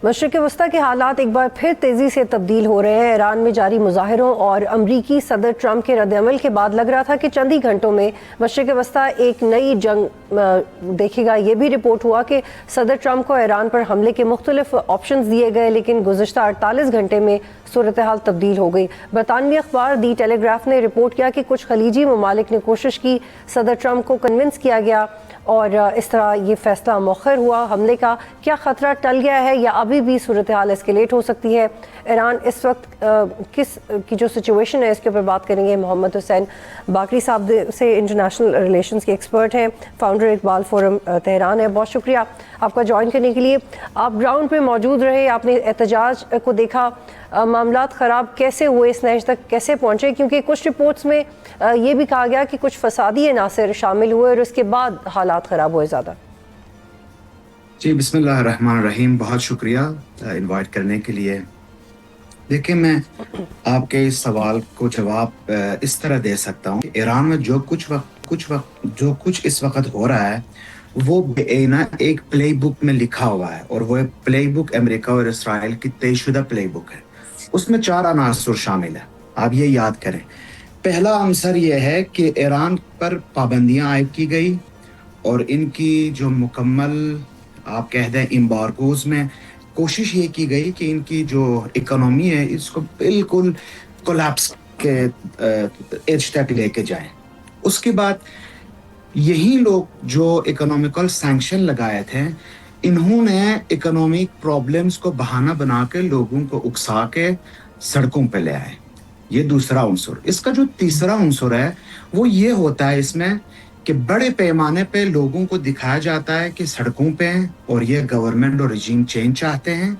مشرق وسطی کے حالات ایک بار پھر تیزی سے تبدیل ہو رہے ہیں۔ ایران میں جاری مظاہروں اور امریکی صدر ٹرمپ کے رد عمل کے بعد لگ رہا تھا کہ چند ہی گھنٹوں میں مشرق وسطی ایک نئی جنگ دیکھے گا۔ یہ بھی رپورٹ ہوا کہ صدر ٹرمپ کو ایران پر حملے کے مختلف آپشنز دیے گئے، لیکن گزشتہ 48 گھنٹے میں صورتحال تبدیل ہو گئی۔ برطانوی اخبار دی ٹیلی گراف نے رپورٹ کیا کہ کچھ خلیجی ممالک نے کوشش کی، صدر ٹرمپ کو کنونس کیا گیا اور اس طرح یہ فیصلہ مؤخر ہوا۔ حملے کا کیا خطرہ ٹل گیا ہے یا ابھی بھی صورتحال اسکیلیٹ ہو سکتی ہے؟ ایران اس وقت کس کی جو سچویشن ہے اس کے اوپر بات کریں گے۔ محمد حسین باقری صاحب سے انٹرنیشنل ریلیشنز کے ایکسپرٹ ہیں، فاؤنڈر اقبال فورم تہران ہے۔ بہت شکریہ آپ کا جوائن کرنے کے لیے۔ آپ گراؤنڈ پہ موجود رہے، آپ نے احتجاج کو دیکھا، معاملات خراب کیسے ہوئے، اس نتیجے تک کیسے پہنچے؟ کیونکہ کچھ رپورٹس میں یہ بھی کہا گیا کہ کچھ فسادی عناصر شامل ہوئے اور اس کے بعد حالات خراب ہوئے زیادہ۔ جی بسم اللہ الرحمن الرحیم، بہت شکریہ انوائٹ کرنے کے لیے۔ دیکھیں، میں آپ کے اس سوال کو جواب اس طرح دے سکتا ہوں کہ ایران میں جو کچھ اس وقت ہو رہا ہے وہ ایک پلے بک میں لکھا ہوا ہے، اور وہ پلے بک امریکہ اور اسرائیل کی طے شدہ پلے بک ہے۔ اس میں 4 عناصر شامل ہیں، آپ یہ یاد کریں۔ پہلا عنصر یہ ہے کہ ایران پر پابندیاں عائد کی گئی اور ان کی جو مکمل آپ کہہ دیں امبارگوز میں کوشش یہ کی گئی کہ ان کی جو اکنامی ہے اس کو بالکل کولیپس کے ایج تک لے کے جائیں۔ اس کے بعد یہی لوگ جو اکنامیکل سینکشن لگائے تھے، انہوں نے اکنامک پرابلمز کو بہانہ بنا کے لوگوں کو اکسا کے سڑکوں پہ لے آئے۔ یہ دوسرا عنصر۔ اس کا جو تیسرا عنصر ہے وہ یہ ہوتا ہے اس میں کہ بڑے پیمانے پہ لوگوں کو دکھایا جاتا ہے کہ سڑکوں پہ ہیں اور یہ گورنمنٹ اور رجیم چینج چاہتے ہیں،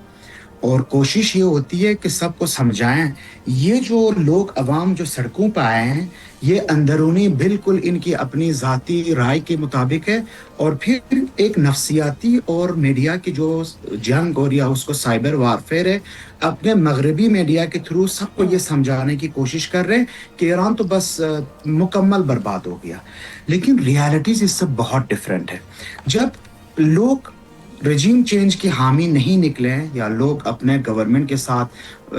اور کوشش یہ ہوتی ہے کہ سب کو سمجھائیں یہ جو لوگ عوام جو سڑکوں پہ آئے ہیں یہ اندرونی بالکل ان کی اپنی ذاتی رائے کے مطابق ہے، اور پھر ایک نفسیاتی اور میڈیا کی جو جنگ اور یا اس کو سائبر وارفیئر ہے، اپنے مغربی میڈیا کے تھرو سب کو یہ سمجھانے کی کوشش کر رہے ہیں کہ ایران تو بس مکمل برباد ہو گیا۔ لیکن ریالٹیز اس سے بہت ڈیفرنٹ ہے۔ جب لوگ رجیم چینج کی حامی نہیں نکلے یا لوگ اپنے گورنمنٹ کے ساتھ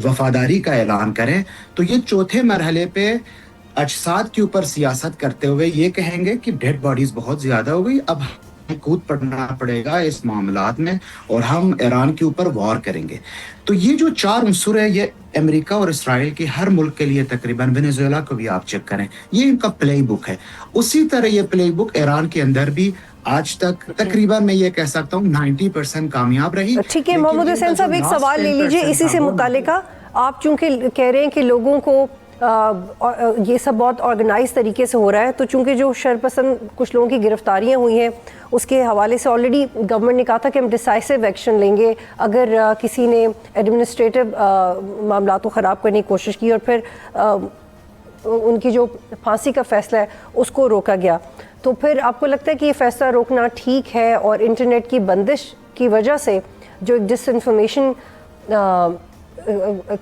وفاداری کا اعلان کریں، تو یہ چوتھے مرحلے پہ اجساد کے اوپر سیاست کرتے ہوئے یہ کہیں گے کہ ڈیڈ باڈیز بہت زیادہ ہو گئی، اب ہمیں کود پڑنا پڑے گا اس معاملات میں اور ہم ایران کے اوپر وار کریں گے۔ تو یہ جو 4 عنصر ہے یہ امریکہ اور اسرائیل کے ہر ملک کے لیے تقریباً، وینیزویلا کو بھی آپ چیک کریں، یہ ان کا پلے بک ہے۔ اسی طرح یہ پلے بک ایران کے اندر بھی آج تک تقریباً میں یہ کہہ سکتا ہوں 90% کامیاب رہی۔ ٹھیک ہے محمد حسین صاحب، ایک سوال لے لیجئے اسی سے متعلقہ۔ آپ چونکہ کہہ رہے ہیں کہ لوگوں کو یہ سب بہت آرگنائز طریقے سے ہو رہا ہے، تو چونکہ جو شرپسند کچھ لوگوں کی گرفتاریاں ہوئی ہیں اس کے حوالے سے آلریڈی گورنمنٹ نے کہا تھا کہ ہم ڈیسائسو ایکشن لیں گے اگر کسی نے ایڈمنسٹریٹو معاملات کو خراب کرنے کی کوشش کی اور پھر ان کی جو پھانسی کا فیصلہ ہے اس کو روکا گیا، تو پھر آپ کو لگتا ہے کہ یہ فیصلہ روکنا ٹھیک ہے؟ اور انٹرنیٹ کی بندش کی وجہ سے جو ایک ڈس انفارمیشن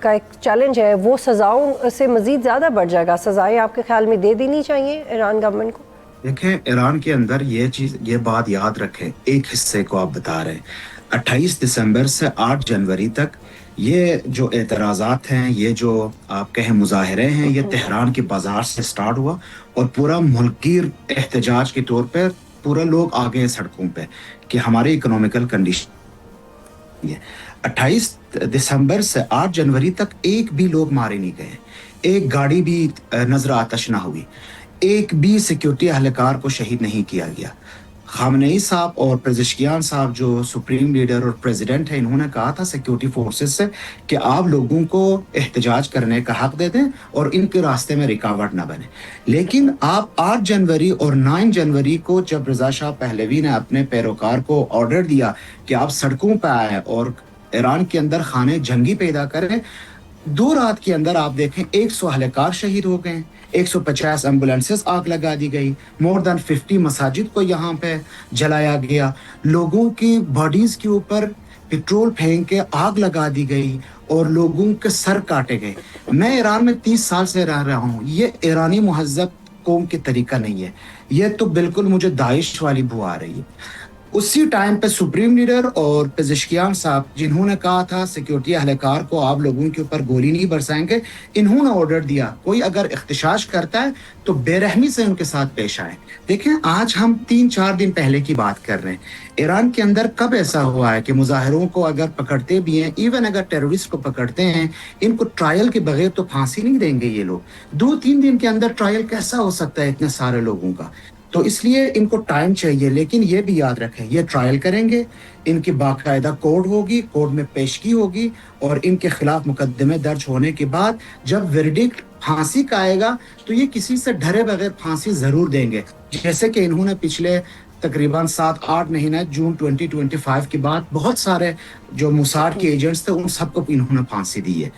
کا ایک چیلنج ہے وہ سزاؤں سے مزید زیادہ بڑھ جائے گا، سزائیں آپ کے خیال میں دے دینی چاہیے ایران گورنمنٹ کو؟ دیکھیں، ایران کے اندر یہ بات یاد رکھیں، ایک حصے کو آپ بتا رہے ہیں 28 دسمبر سے 8 جنوری تک یہ جو اعتراضات ہیں، یہ جو آپ کہیں مظاہرے ہیں، یہ تہران کے بازار سے سٹارٹ ہوا اور پورا ملکگیر احتجاج کے طور پر پورا لوگ آ گئے سڑکوں پہ کہ ہماری اکنامیکل کنڈیشن۔ 28 دسمبر سے 8 جنوری تک ایک بھی لوگ مارے نہیں گئے، ایک گاڑی بھی نظر آتش نہ ہوئی، ایک بھی سیکیورٹی اہلکار کو شہید نہیں کیا گیا۔ خامنئی صاحب اور پزشکیان صاحب جو سپریم لیڈر اور پریزیڈنٹ ہیں، انہوں نے کہا تھا سیکیورٹی فورسز سے کہ آپ لوگوں کو احتجاج کرنے کا حق دے دیں اور ان کے راستے میں رکاوٹ نہ بنے۔ لیکن آپ 8 جنوری اور 9 جنوری کو جب رضا شاہ پہلوی نے اپنے پیروکار کو آرڈر دیا کہ آپ سڑکوں پہ آئیں اور ایران کے اندر خانے جنگی پیدا کریں، 2 رات کے اندر آپ دیکھیں 100 اہلکار شہید ہو گئے، 150 ایمبولینسز آگ لگا دی گئی، مور دین 50 مساجد کو یہاں پہ جلایا گیا، لوگوں کی باڈیز کے اوپر پیٹرول پھینک کے آگ لگا دی گئی اور لوگوں کے سر کاٹے گئے۔ میں ایران میں 30 سال سے رہ رہا ہوں، یہ ایرانی مہذب قوم کے طریقہ نہیں ہے، یہ تو بالکل مجھے داعش والی بو آ رہی ہے۔ اسی ٹائم پہ سپریم لیڈر اور پزشکیان صاحب جنہوں نے کہا تھا سیکیورٹی اہلکار کو آپ لوگوں کے اوپر گولی نہیں برسائیں گے، انہوں نے آرڈر دیا کوئی اگر اختشاش کرتا ہے تو بے رحمی سے ان کے ساتھ پیش آئے۔ دیکھیں آج ہم 3-4 دن پہلے کی بات کر رہے ہیں، ایران کے اندر کب ایسا ہوا ہے کہ مظاہروں کو اگر پکڑتے بھی ہیں، ایون اگر ٹیرورسٹ کو پکڑتے ہیں، ان کو ٹرائل کے بغیر تو پھانسی نہیں دیں گے یہ لوگ۔ 2-3 دن کے اندر ٹرائل کیسا ہو سکتا ہے اتنے سارے لوگوں کا؟ تو اس لیے ان کو ٹائم چاہیے، لیکن یہ بھی یاد رکھیں یہ ٹرائل کریں گے، ان کی باقاعدہ کورٹ ہوگی، کورٹ میں پیشگی ہوگی، اور ان کے خلاف مقدمے درج ہونے کے بعد جب ورڈکٹ پھانسی کا آئے گا تو یہ کسی سے ڈرے بغیر پھانسی ضرور دیں گے، جیسے کہ انہوں نے پچھلے تقریباً 7-8 مہینہ جون 2025 کے بعد بہت سارے جو موساد کے ایجنٹس تھے ان سب کو انہوں نے پھانسی دی ہے۔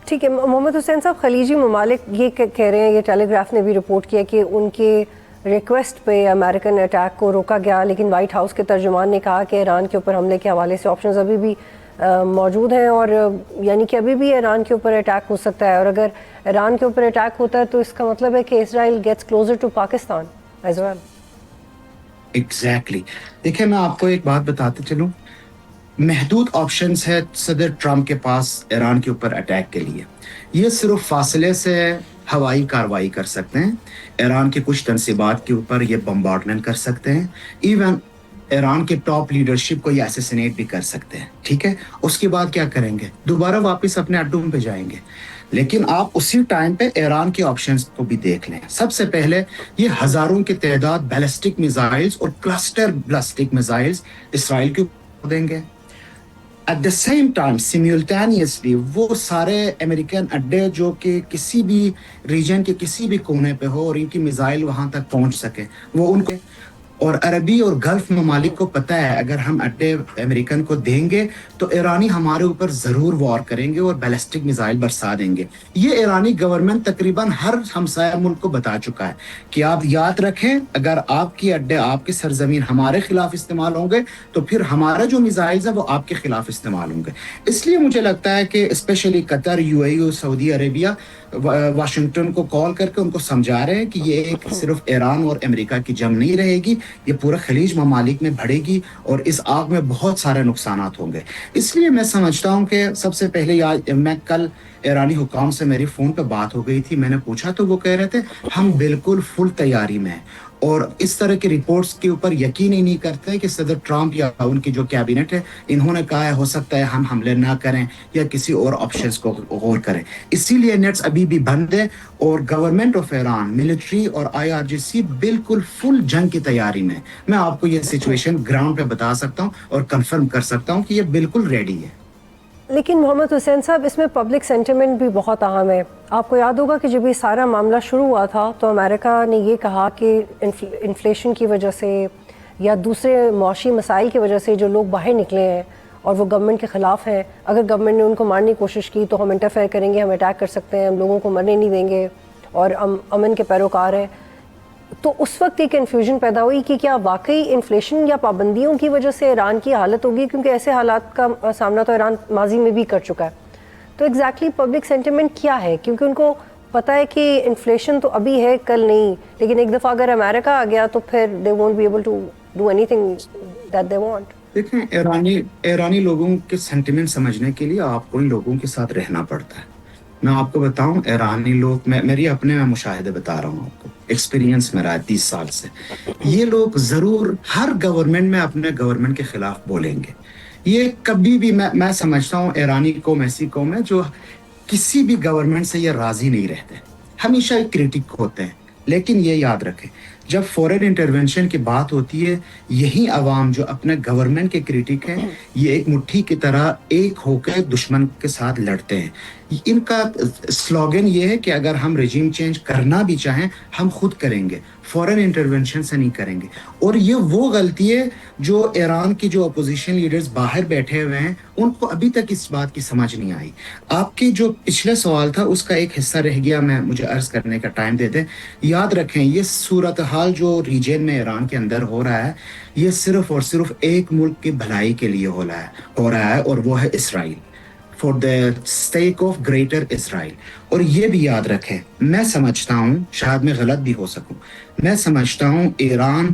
ٹھیک ہے محمد حسین صاحب، خلیجی ممالک یہ کہہ رہے ہیں، یہ ٹیلی گراف نے بھی رپورٹ کیا کہ ان کے ریکویسٹ پہ امریکن اٹیک کو روکا گیا، لیکن وائٹ ہاؤس کے ترجمان نے کہا کہ ایران کے اوپر حملے کے حوالے سے آپشنز ابھی بھی موجود ہیں، اور یعنی کہ ابھی بھی ایران کے اوپر اٹیک ہو سکتا ہے، اور اگر ایران کے اوپر اٹیک ہوتا ہے تو اس کا مطلب ہے کہ Israel gets closer to Pakistan as well. Exactly, دیکھیں میں آپ کو ایک بات بتاتے چلوں، محدود آپشنز ہے صدر ٹرمپ کے پاس ایران کے اوپر اٹیک کے لیے۔ یہ صرف فاصلے سے ہوائی کاروائی کر سکتے ہیں، ایران کے کچھ تنصیبات کے اوپر یہ بمبارڈمنٹ کر سکتے ہیں، ایون ایران کے ٹاپ لیڈرشپ کو یہ اسیسینیٹ بھی کر سکتے ہیں، ٹھیک ہے؟ اس کے بعد کیا کریں گے؟ دوبارہ واپس اپنے اڈوں پہ جائیں گے۔ لیکن آپ اسی ٹائم پہ ایران کے آپشنز کو بھی دیکھ لیں۔ سب سے پہلے یہ ہزاروں کی تعداد بیلسٹک میزائلز اور کلسٹر بیلسٹک میزائلز اسرائیل کے اوپر دیں گے۔ ایٹ دا سیم ٹائم سیمیولٹینیسلی وہ سارے امریکن اڈے جو کہ کسی بھی ریجن کے کسی بھی کونے پہ ہو اور ان کی میزائل وہاں تک پہنچ سکے، وہ ان کو، اور عربی اور گلف ممالک کو پتہ ہے اگر ہم اڈے امریکن کو دیں گے تو ایرانی ہمارے اوپر ضرور وار کریں گے اور بیلسٹک میزائل برسا دیں گے۔ یہ ایرانی گورنمنٹ تقریباً ہر ہمسایہ ملک کو بتا چکا ہے کہ آپ یاد رکھیں اگر آپ کی اڈے، آپ کی سرزمین ہمارے خلاف استعمال ہوں گے تو پھر ہمارا جو میزائلز ہے وہ آپ کے خلاف استعمال ہوں گے۔ اس لیے مجھے لگتا ہے کہ اسپیشلی قطر، یو اے ای اور سعودی عربیہ واشنگٹن کو کال کر کے ان کو سمجھا رہے ہیں کہ یہ ایک صرف ایران اور امریکہ کی جنگ نہیں رہے گی، یہ پورا خلیج ممالک میں بڑھے گی اور اس آگ میں بہت سارے نقصانات ہوں گے۔ اس لیے میں سمجھتا ہوں کہ سب سے پہلے میں کل ایرانی حکام سے میری فون پہ بات ہو گئی تھی، میں نے پوچھا تو وہ کہہ رہے تھے ہم بالکل فل تیاری میں ہیں، اور اس طرح کی رپورٹس کے اوپر یقین ہی نہیں کرتے کہ صدر ٹرمپ یا ان کی جو کیبنٹ ہے انہوں نے کہا ہے ہو سکتا ہے ہم حملے نہ کریں یا کسی اور آپشنز کو غور کریں۔ اسی لیے نیٹس ابھی بھی بند ہے اور گورنمنٹ آف ایران، ملٹری اور IRGC بالکل فل جنگ کی تیاری میں۔ میں آپ کو یہ سچویشن گراؤنڈ پہ بتا سکتا ہوں اور کنفرم کر سکتا ہوں کہ یہ بالکل ریڈی ہے۔ لیکن محمد حسین صاحب، اس میں پبلک سینٹیمنٹ بھی بہت اہم ہے۔ آپ کو یاد ہوگا کہ جب یہ سارا معاملہ شروع ہوا تھا تو امریکہ نے یہ کہا کہ انفلیشن کی وجہ سے یا دوسرے معاشی مسائل کی وجہ سے جو لوگ باہر نکلے ہیں اور وہ گورنمنٹ کے خلاف ہیں، اگر گورنمنٹ نے ان کو مارنے کی کوشش کی تو ہم انٹرفیئر کریں گے، ہم اٹیک کر سکتے ہیں، ہم لوگوں کو مرنے نہیں دیں گے اور ہم امن کے پیروکار ہیں۔ تو اس وقت ایک کنفیوژن پیدا ہوئی کہ کیا واقعی انفلیشن یا پابندیوں کی وجہ سے ایران کی حالت ہوگی، کیونکہ ایسے حالات کا سامنا تو ایران ماضی میں بھی کر چکا ہے۔ تو ایگزیکٹلی پبلک سینٹیمنٹ کیا ہے؟ کیونکہ ان کو پتہ ہے کہ انفلیشن تو ابھی ہے، کل نہیں، لیکن ایک دفعہ اگر امریکہ آ گیا تو پھر they won't be able to do anything that they want۔ دیکھیں ایرانی لوگوں کے سینٹیمنٹ سمجھنے کے لیے آپ کو ان لوگوں کے ساتھ رہنا پڑتا ہے۔ میں آپ کو بتاؤں ایرانی لوگ، میری اپنے مشاہدے بتا رہا ہوں آپ کو، ایکسپیرینس میرا ہے 30 سال سے، یہ لوگ ضرور ہر گورنمنٹ میں اپنے گورنمنٹ کے خلاف بولیں گے۔ یہ کبھی بھی میں سمجھتا ہوں ایرانی قوم ایسی قوم ہے جو کسی بھی گورنمنٹ سے یہ راضی نہیں رہتے، ہمیشہ ایک کریٹک ہوتے ہیں۔ لیکن یہ یاد رکھیں جب فورن انٹرونشن کی بات ہوتی ہے، یہی عوام جو اپنے گورنمنٹ کے کریٹک ہیں یہ ایک مٹھی کی طرح ایک ہو کے دشمن کے ساتھ لڑتے ہیں۔ ان کا سلوگن یہ ہے کہ اگر ہم رجیم چینج کرنا بھی چاہیں ہم خود کریں گے، فورن انٹرونشن سے نہیں کریں گے۔ اور یہ وہ غلطی ہے جو ایران کی جو اپوزیشن لیڈرز باہر بیٹھے ہوئے ہیں ان کو ابھی تک اس بات کی سمجھ نہیں آئی۔ آپ کے جو پچھلے سوال تھا اس کا ایک حصہ رہ گیا، مجھے عرض کرنے کا ٹائم دے دیں۔ یاد رکھیں یہ صورتحال جو ریجن میں ایران کے اندر ہو رہا ہے یہ صرف اور صرف ایک ملک کی بھلائی کے لیے ہو رہا ہے اور وہ ہے Israel, for the sake of greater Israel. اور یہ بھی یاد رکھیں، میں سمجھتا ہوں، شاید میں غلط بھی ہو سکوں، میں سمجھتا ہوں ایران